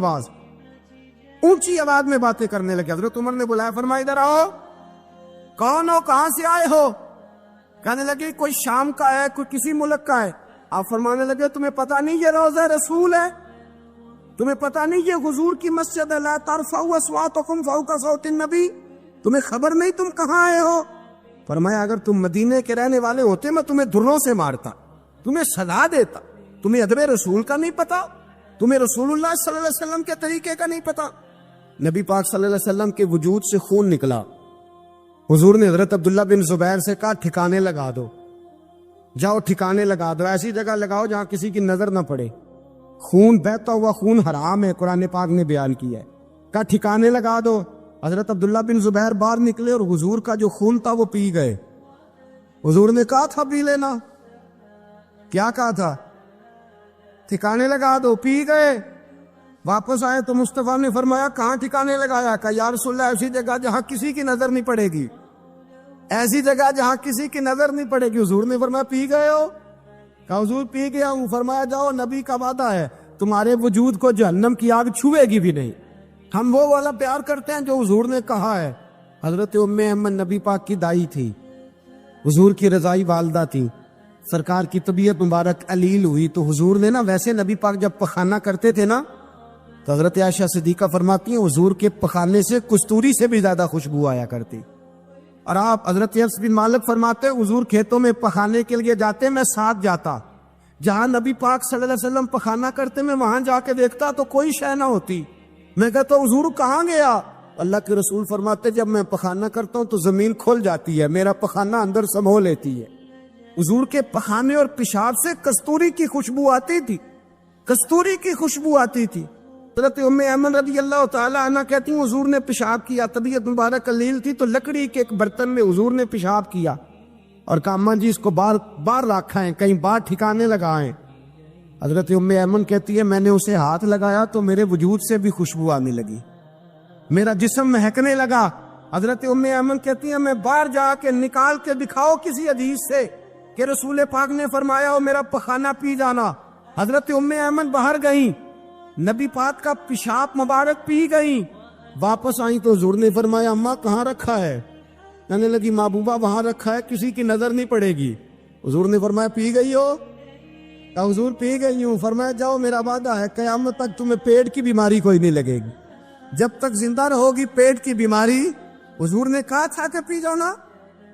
آواز میں باتیں کرنے لگے۔ حضرت عمر نے بلایا، فرمایا ادھر آؤ، کون ہو، کہاں سے آئے ہو؟ کہنے لگے کوئی شام کا ہے، کوئی کسی ملک کا ہے۔ آپ فرمانے لگے تمہیں پتہ نہیں یہ روضہ رسول ہے؟ تمہیں پتہ نہیں یہ حضور کی مسجد ہے؟ لا ترفعوا اصواتکم فوق صوت النبی، تمہیں خبر نہیں تم کہاں آئے ہو؟ فرمایا اگر تم مدینے کے رہنے والے ہوتے میں تمہیں دھروں سے مارتا، تمہیں سزا دیتا۔ تمہیں ادب رسول کا نہیں پتا، تمہیں رسول اللہ صلی اللہ علیہ وسلم کے طریقے کا نہیں پتا۔ نبی پاک صلی اللہ علیہ وسلم کے وجود سے خون نکلا، حضور نے حضرت عبداللہ بن زبیر سے کہا ٹھکانے لگا دو، جاؤ ٹھکانے لگا دو، ایسی جگہ لگاؤ جہاں کسی کی نظر نہ پڑے، خون بہتا ہوا خون حرام ہے، قرآن پاک نے بیان کیا ہے، کہا ٹھکانے لگا دو۔ حضرت عبداللہ بن زبیر باہر نکلے اور حضور کا جو خون تھا وہ پی گئے۔ حضور نے کہا تھا پی لینا، کیا کہا تھا؟ ٹھکانے لگا دو، پی گئے۔ واپس آئے تو مصطفیٰ نے فرمایا کہاں ٹھکانے لگایا؟ کہا یا رسول اللہ ایسی جگہ جہاں کسی کی نظر نہیں پڑے گی، ایسی جگہ جہاں کسی کی نظر نہیں پڑے گی۔ حضور نے فرمایا پی گئے ہو؟ کہا حضور پی گیا ہوں۔ فرمایا جاؤ، نبی کا وعدہ ہے تمہارے وجود کو جہنم کی آگ چھوئے گی بھی نہیں۔ ہم وہ والا پیار کرتے ہیں جو حضور نے کہا ہے۔ حضرت ام احمد نبی پاک کی دائی تھی، حضور کی رضائی والدہ تھی، سرکار کی طبیعت مبارک علیل ہوئی تو حضور نے نا، ویسے نبی پاک جب پخانہ کرتے تھے نا تو حضرت عائشہ صدیقہ فرماتی ہیں حضور کے پخانے سے کستوری سے بھی زیادہ خوشبو آیا کرتی۔ اور آپ حضرت انس بن مالک فرماتے حضور کھیتوں میں پخانے کے لیے جاتے، میں ساتھ جاتا، جہاں نبی پاک صلی اللہ علیہ وسلم پخانہ کرتے میں وہاں جا کے دیکھتا تو کوئی شے نہ ہوتی، میں کہتا حضور کہاں گیا؟ اللہ کے رسول فرماتے جب میں پخانہ کرتا ہوں تو زمین کھل جاتی ہے، میرا پخانہ اندر سمو لیتی ہے۔ حضور کے پخانے اور پیشاب سے کستوری کی خوشبو آتی تھی، کستوری کی خوشبو آتی تھی۔ حضرت ام ایمن رضی اللہ تعالی عنہ کہتی ہیں حضور نے پیشاب کیا، طبیعت مبارک قلیل تھی تو لکڑی کے ایک برتن میں حضور نے پیشاب کیا اور کہا اماں جی اس کو باہر رکھا ہے، کہیں باہر ٹھکانے لگائیں۔ حضرت ام ایمن کہتی ہے میں نے اسے ہاتھ لگایا تو میرے وجود سے بھی خوشبو آنے لگی، میرا جسم مہکنے لگا۔ حضرت ام ایمن کہتی ہے میں باہر جا کے نکال کے دکھاؤ کسی حدیث سے کہ رسول پاک نے فرمایا ہو میرا پخانہ پی جانا۔ حضرت ام ایمن باہر گئیں، نبی پاک کا پیشاب مبارک پی گئیں، واپس آئیں تو حضور نے فرمایا اماں کہاں رکھا ہے؟ کہنے لگی محبوبہ وہاں رکھا ہے، کسی کی نظر نہیں پڑے گی۔ حضور نے فرمایا پی گئی ہو؟ کہا حضور پی گئی ہوں۔ فرمایا جاؤ میرا وعدہ ہے قیامت تک تمہیں پیٹ کی بیماری کوئی نہیں لگے گی، جب تک زندہ رہو گی پیٹ کی بیماری۔ حضور نے کہا تھا کہ پی جاؤ نا۔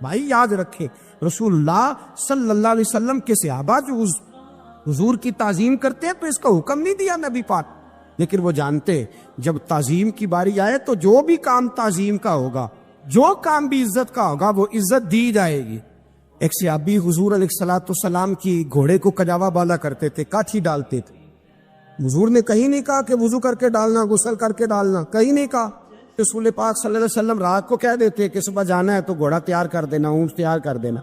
بھائی یاد رکھے رسول اللہ صلی اللہ علیہ وسلم کے صحابہ جو حضور کی تعظیم کرتے ہیں تو اس کا حکم نہیں دیا نبی پاک، لیکن وہ جانتے جب تعظیم کی باری آئے تو جو بھی کام تعظیم کا ہوگا، جو کام بھی عزت کا ہوگا وہ عزت دی جائے گی۔ ایک صحابی حضور علیہ السلام کی گھوڑے کو کجاوا بالا کرتے تھے، کاٹھی ڈالتے تھے۔ حضور نے کہیں نہیں کہا کہ وضو کر کے ڈالنا، غسل کر کے ڈالنا، کہیں نہیں کہا۔ رسول پاک صلی اللہ علیہ وسلم رات کو کہہ دیتے کہ صبح جانا ہے تو گھوڑا تیار کر دینا، اونٹ تیار کر دینا۔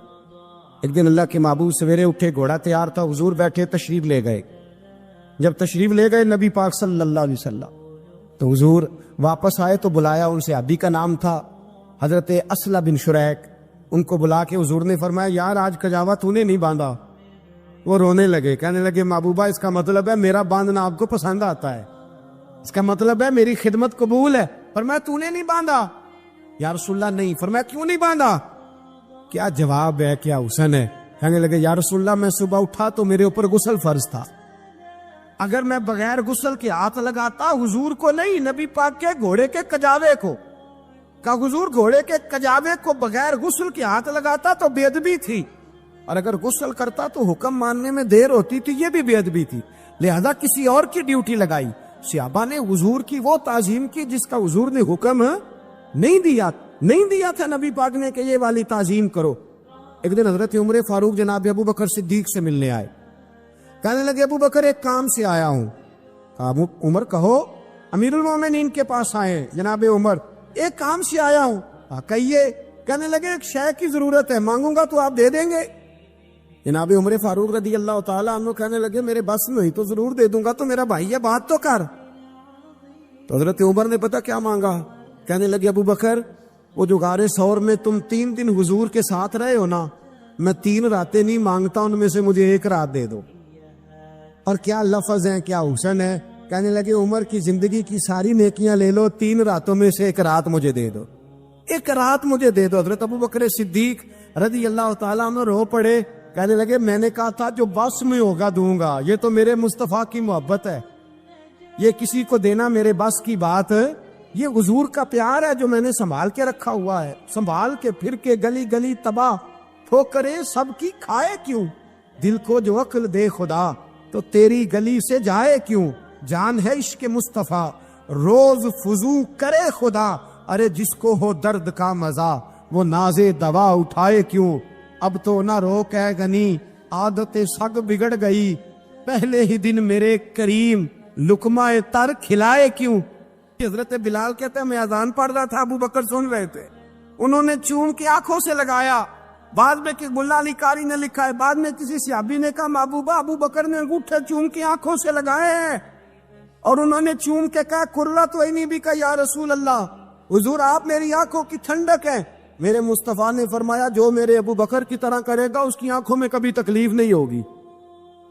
ایک دن اللہ کے محبوب سویرے اٹھے، گھوڑا تیار تھا، حضور بیٹھے تشریف لے گئے۔ جب تشریف لے گئے نبی پاک صلی اللہ علیہ وسلم تو حضور واپس آئے تو بلایا، ان سے صحابی کا نام تھا حضرت اسلح بن شریک، ان کو بلا کے حضور نے فرمایا یار آج کجاوا تو نے نہیں باندھا۔ وہ رونے لگے، کہنے لگے محبوبہ اس کا مطلب ہے میرا باندھنا آپ کو پسند آتا ہے، اس کا مطلب ہے میری خدمت قبول ہے۔ فرمایا تو نے نہیں باندھا؟ یا رسول اللہ نہیں۔ فرمایا کیوں نہیں باندھا؟ کیا جواب ہے، کیا حسن ہے۔ کہنے لگے یا رسول اللہ میں صبح اٹھا تو میرے اوپر غسل فرض تھا، اگر میں بغیر غسل کے ہاتھ لگاتا حضور کو نہیں نبی پاک کے گھوڑے کے کجاوے کو، کہ حضور گھوڑے کے کجاوے کو بغیر غسل کے ہاتھ لگاتا تو بے ادبی تھی، اور اگر غسل کرتا تو حکم ماننے میں دیر ہوتی تھی، یہ بھی بے ادبی تھی، لہذا کسی اور کی ڈیوٹی لگائی۔ صحابہ نے حضور کی وہ تعظیم کی جس کا حضور نے حکم نہیں دیا تھا نبی پاک نے کہ یہ والی تعظیم کرو۔ ایک دن حضرت عمر فاروق جناب ابو بکر صدیق سے ملنے آئے، کہنے لگے ابو بکر ایک کام سے آیا ہوں۔ کہا عمر کہو۔ امیر المومنین کے پاس آئے جناب عمر، ایک کام سے آیا ہوں۔ کہیے۔ کہنے لگے ایک شے کی ضرورت ہے، مانگوں گا تو آپ دے دیں گے؟ جناب عمر فاروق رضی اللہ تعالیٰ عنہ کہنے لگے میرے بس میں ہوئی تو ضرور دے دوں گا، تو میرا بھائی ہے بات تو کر۔ تو حضرت عمر نے پتہ کیا مانگا؟ کہنے لگے ابو بکر وہ جو غار ثور میں تم 3 دن حضور کے ساتھ رہے ہو نا، میں 3 راتیں نہیں مانگتا، ان میں سے مجھے 1 رات دے دو۔ اور کیا لفظ ہیں، کیا حسن ہے۔ کہنے لگے عمر کی زندگی کی ساری نیکیاں لے لو، 3 راتوں میں سے 1 رات مجھے دے دو، 1 رات مجھے دے دو۔ حضرت ابو بکر صدیق رضی اللہ تعالیٰ عنہ رو پڑے، کہنے لگے میں نے کہا تھا جو بس میں ہوگا دوں گا، یہ تو میرے مصطفیٰ کی محبت ہے، یہ کسی کو دینا میرے بس کی بات، یہ حضور کا پیار ہے جو میں نے سنبھال کے رکھا ہوا ہے، سنبھال کے پھر کے گلی گلی تباہ، ٹھوکریں سب کی کھائے کیوں، دل کو جو عقل دے خدا تو تیری گلی سے جائے کیوں، جان ہے عشق مصطفیٰ روز فضو کرے خدا، ارے جس کو ہو درد کا مزہ وہ نازے دوا اٹھائے کیوں، اب تو نہ روک ہے غنی عادت سگ بگڑ گئی، پہلے ہی دن میرے کریم لقمہ تر کھلائے کیوں۔ حضرت بلال کہتے ہیں میں اذان پڑھ رہا تھا، ابو بکر سن رہے تھے، انہوں نے چوم کے آنکھوں سے لگایا، بعد میں کہ ملا علی قاری نے لکھا ہے، بعد میں کسی صحابی نے کہا محبوبہ ابو بکر نے انگوٹھے چوم کے آنکھوں سے لگائے ہیں، اور انہوں نے چوم کے کہا قرۃ عینی بھی کہا یا رسول اللہ، حضور آپ میری آنکھوں کی ٹھنڈک ہیں۔ میرے مصطفیٰ نے فرمایا جو میرے ابو بکر کی طرح کرے گا اس کی آنکھوں میں کبھی تکلیف نہیں ہوگی،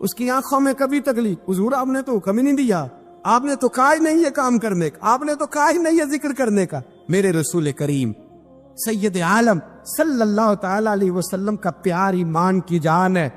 اس کی آنکھوں میں کبھی تکلیف۔ حضور آپ نے تو حکم ہی نہیں دیا، آپ نے تو کہا ہی نہیں یہ کام کرنے کا، آپ نے تو کہا ہی نہیں یہ ذکر کرنے کا۔ میرے رسول کریم سید عالم صلی اللہ تعالی علیہ وسلم کا پیار ایمان کی جان ہے۔